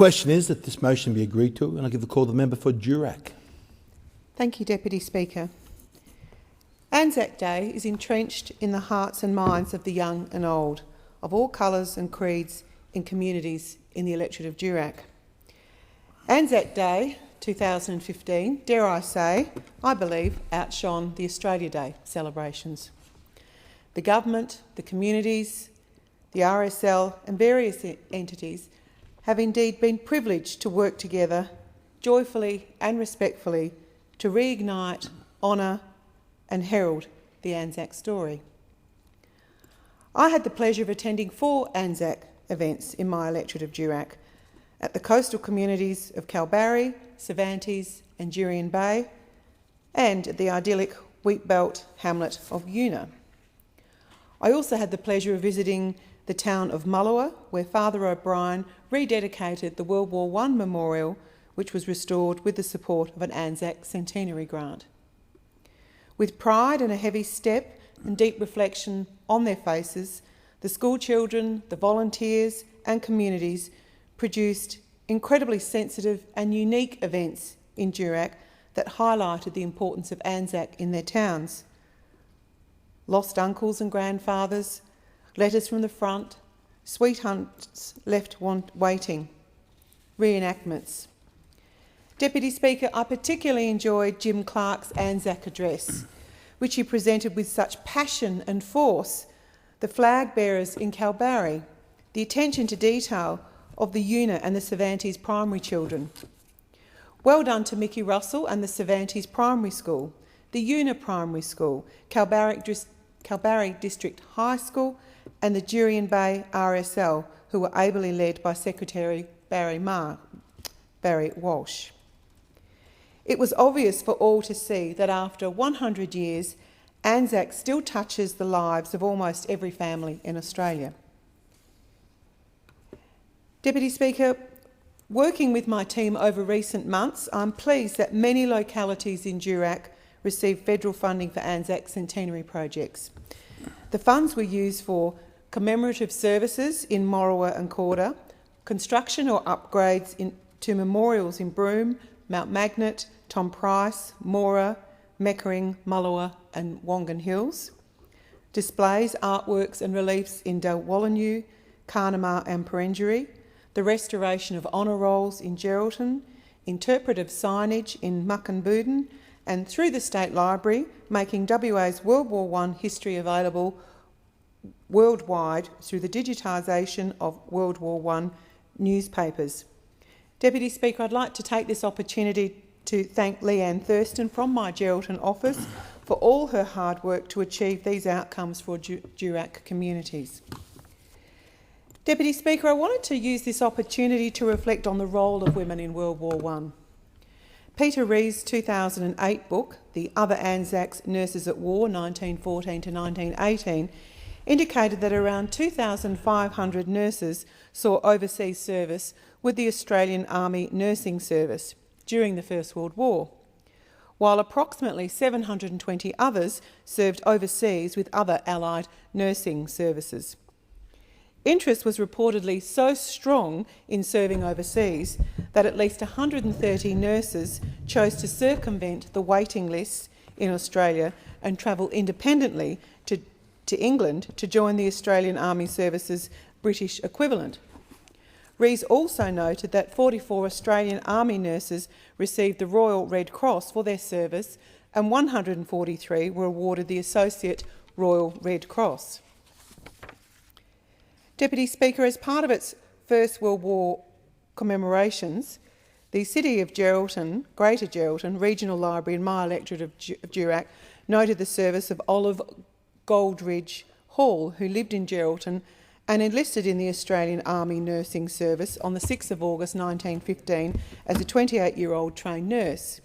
question is that this motion be agreed to, and I give the call to the member for Durack. Thank you, Deputy Speaker. Anzac Day is entrenched in the hearts and minds of the young and old, of all colours and creeds in communities in the electorate of Durack. Anzac Day 2015, dare I say, I believe, outshone the Australia Day celebrations. The government, the communities, the RSL and various entities have indeed been privileged to work together joyfully and respectfully to reignite, honour and herald the Anzac story. I had the pleasure of attending 4 Anzac events in my electorate of Durack at the coastal communities of Kalbarri, Cervantes and Jurien Bay, and at the idyllic wheatbelt hamlet of Una. I also had the pleasure of visiting the town of Mullewa, where Father O'Brien rededicated the World War I memorial, which was restored with the support of an Anzac centenary grant. With pride and a heavy step and deep reflection on their faces, the school children, the volunteers and communities produced incredibly sensitive and unique events in Durack that highlighted the importance of Anzac in their towns. Lost uncles and grandfathers, letters from the front, sweethearts left waiting, reenactments. Deputy Speaker, I particularly enjoyed Jim Clark's Anzac address, which he presented with such passion and force, the flag bearers in Kalbarri, the attention to detail of the Una and the Cervantes primary children. Well done to Mickey Russell and the Cervantes Primary School, the Una Primary School, Kalbarri District High School and the Jurien Bay RSL, who were ably led by Secretary Barry Walsh. It was obvious for all to see that after 100 years, Anzac still touches the lives of almost every family in Australia. Deputy Speaker, working with my team over recent months, I'm pleased that many localities in Durack received federal funding for Anzac centenary projects. The funds were used for commemorative services in Morawa and Corder, construction or upgrades to memorials in Broome, Mount Magnet, Tom Price, Mora, Meckering, Mullewa and Wongan Hills, displays, artworks and reliefs in Dalwallinu, Carnamah and Perenjori, the restoration of honour rolls in Geraldton, interpretive signage in Muckenbuden, and through the State Library, making WA's World War I history available worldwide through the digitisation of World War I newspapers. Deputy Speaker, I'd like to take this opportunity to thank Leanne Thurston from my Geraldton office for all her hard work to achieve these outcomes for Durack communities. Deputy Speaker, I wanted to use this opportunity to reflect on the role of women in World War I. Peter Rees' 2008 book, The Other Anzacs, Nurses at War, 1914 to 1918, indicated that around 2,500 nurses saw overseas service with the Australian Army Nursing Service during the First World War, while approximately 720 others served overseas with other Allied nursing services. Interest was reportedly so strong in serving overseas that at least 130 nurses chose to circumvent the waiting lists in Australia and travel independently to England to join the Australian Army Service's British equivalent. Rees also noted that 44 Australian Army nurses received the Royal Red Cross for their service and 143 were awarded the Associate Royal Red Cross. Deputy Speaker, as part of its First World War commemorations, the City of Geraldton, Greater Geraldton Regional Library in my electorate of Durack noted the service of Olive Goldridge Hall, who lived in Geraldton and enlisted in the Australian Army Nursing Service on the 6th of August 1915 as a 28-year-old trained nurse.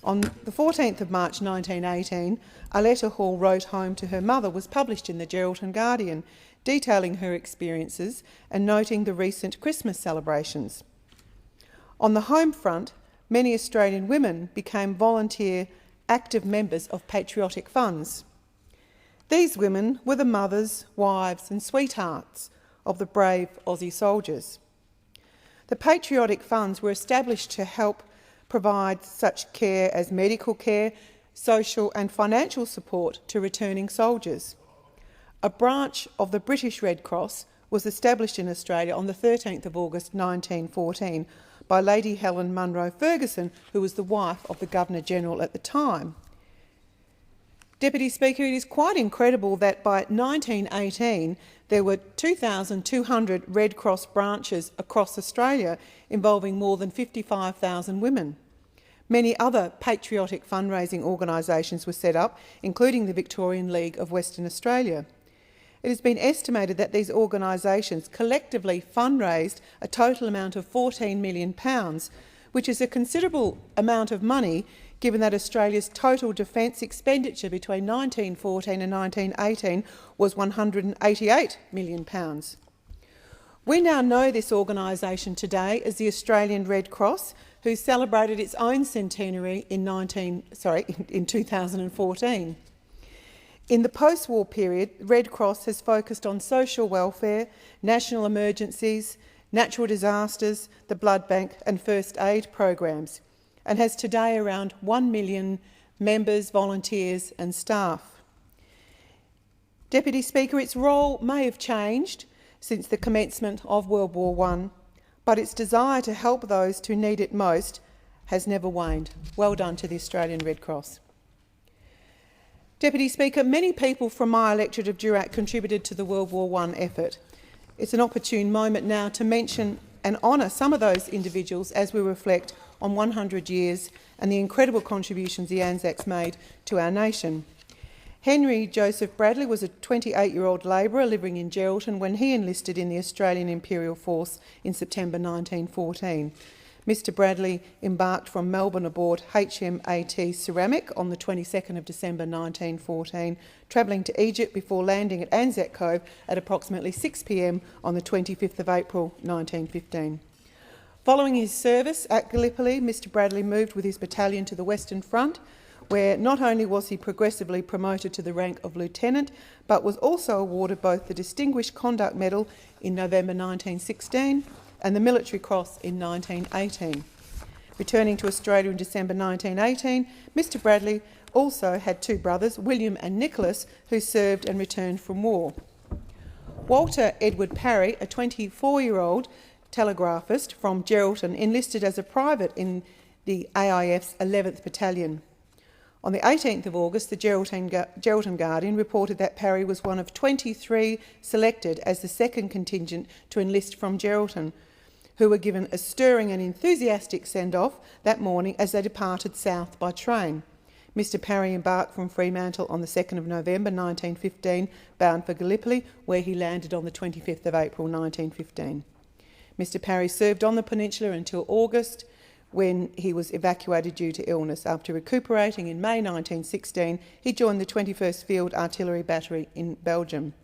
On the 14th of March 1918, a letter Hall wrote home to her mother was published in the Geraldton Guardian, detailing her experiences and noting the recent Christmas celebrations. On the home front, many Australian women became volunteer active members of patriotic funds. These women were the mothers, wives and sweethearts of the brave Aussie soldiers. The patriotic funds were established to help provide such care as medical care, social and financial support to returning soldiers. A branch of the British Red Cross was established in Australia on the 13th of August 1914 by Lady Helen Munro Ferguson, who was the wife of the Governor-General at the time. Deputy Speaker, it is quite incredible that by 1918 there were 2,200 Red Cross branches across Australia involving more than 55,000 women. Many other patriotic fundraising organisations were set up, including the Victorian League of Western Australia. It has been estimated that these organisations collectively fundraised a total amount of £14 million, which is a considerable amount of money given that Australia's total defence expenditure between 1914 and 1918 was £188 million. We now know this organisation today as the Australian Red Cross, who celebrated its own centenary in 2014. In the post-war period, Red Cross has focused on social welfare, national emergencies, natural disasters, the blood bank and first aid programs, and has today around 1 million members, volunteers and staff. Deputy Speaker, its role may have changed since the commencement of World War I, but its desire to help those who need it most has never waned. Well done to the Australian Red Cross. Deputy Speaker, many people from my electorate of Durack contributed to the World War I effort. It's an opportune moment now to mention and honour some of those individuals as we reflect on 100 years and the incredible contributions the Anzacs made to our nation. Henry Joseph Bradley was a 28-year-old labourer living in Geraldton when he enlisted in the Australian Imperial Force in September 1914. Mr Bradley embarked from Melbourne aboard HMAT Ceramic on the 22nd of December 1914, travelling to Egypt before landing at Anzac Cove at approximately 6 p.m. on the 25th of April 1915. Following his service at Gallipoli, Mr Bradley moved with his battalion to the Western Front, where not only was he progressively promoted to the rank of lieutenant, but was also awarded both the Distinguished Conduct Medal in November 1916 and the Military Cross in 1918. Returning to Australia in December 1918, Mr Bradley also had two brothers, William and Nicholas, who served and returned from war. Walter Edward Parry, a 24-year-old telegraphist from Geraldton, enlisted as a private in the AIF's 11th Battalion. On the 18th of August, the Geraldton Guardian reported that Parry was one of 23 selected as the second contingent to enlist from Geraldton, who were given a stirring and enthusiastic send-off that morning as they departed south by train. Mr Parry embarked from Fremantle on the 2nd of November 1915, bound for Gallipoli, where he landed on the 25th of April 1915. Mr Parry served on the peninsula until August, when he was evacuated due to illness. After recuperating in May 1916, he joined the 21st Field Artillery Battery in Belgium.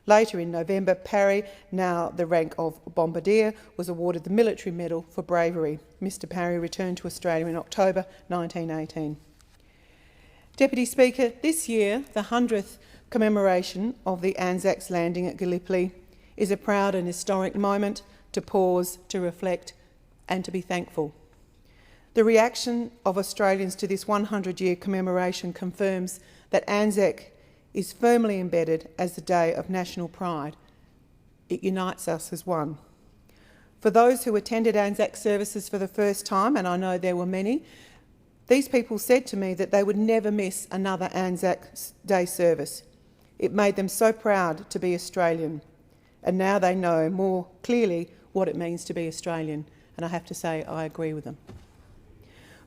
Later in November, Parry, now the rank of Bombardier, was awarded the Military Medal for bravery. Mr Parry returned to Australia in October 1918. Deputy Speaker, this year, the 100th commemoration of the Anzacs landing at Gallipoli is a proud and historic moment to pause, to reflect and to be thankful. The reaction of Australians to this 100-year commemoration confirms that Anzac is firmly embedded as the day of national pride. It unites us as one. For those who attended Anzac services for the first time, and I know there were many, these people said to me that they would never miss another Anzac Day service. It made them so proud to be Australian, and now they know more clearly what it means to be Australian, and I have to say I agree with them.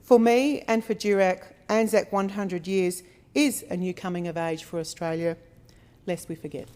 For me and for Durack, Anzac 100 years is a new coming of age for Australia, lest we forget.